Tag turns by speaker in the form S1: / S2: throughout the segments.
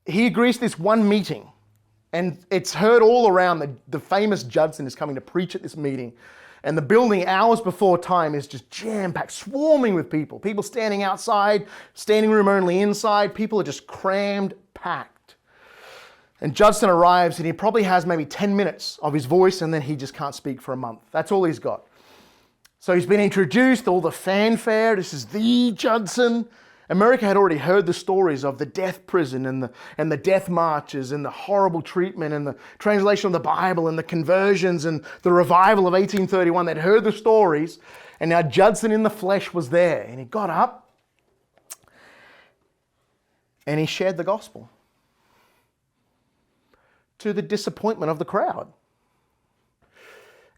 S1: he agrees to this one meeting, and it's heard all around. The famous Judson is coming to preach at this meeting. And the building, hours before time, is just jam-packed, swarming with people. People standing outside, standing room only inside. People are just crammed, packed. And Judson arrives, and he probably has maybe 10 minutes of his voice, and then he just can't speak for a month. That's all he's got. So he's been introduced, all the fanfare. This is the Judson. America had already heard the stories of the death prison and the death marches and the horrible treatment and the translation of the Bible and the conversions and the revival of 1831. They'd heard the stories, and now Judson in the flesh was there. And he got up and he shared the gospel to the disappointment of the crowd.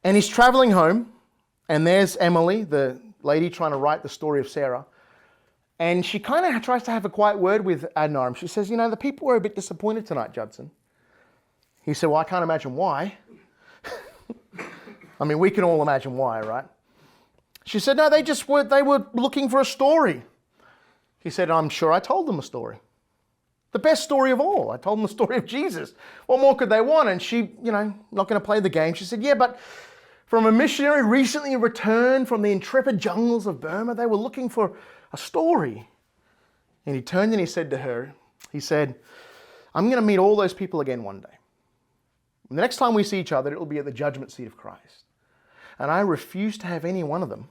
S1: And he's traveling home, and there's Emily, the lady trying to write the story of Sarah. And she kind of tries to have a quiet word with Adoniram. She says, the people were a bit disappointed tonight, Judson. He said, well, I can't imagine why. I mean, we can all imagine why, right? She said, no, they were looking for a story. He said, I'm sure I told them a story. The best story of all. I told them the story of Jesus. What more could they want? And she, not going to play the game. She said, yeah, but from a missionary recently returned from the intrepid jungles of Burma, they were looking for a story. And he turned and he said to her, I'm going to meet all those people again one day. And the next time we see each other, it will be at the judgment seat of Christ. And I refuse to have any one of them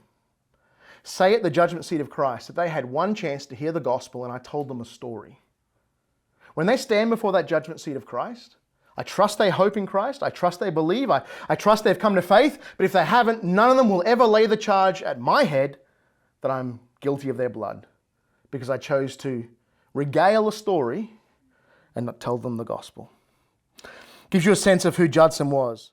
S1: say at the judgment seat of Christ that they had one chance to hear the gospel and I told them a story. When they stand before that judgment seat of Christ, I trust they hope in Christ. I trust they believe. I trust they've come to faith. But if they haven't, none of them will ever lay the charge at my head that I'm guilty of their blood, because I chose to regale a story and not tell them the gospel. Gives you a sense of who Judson was.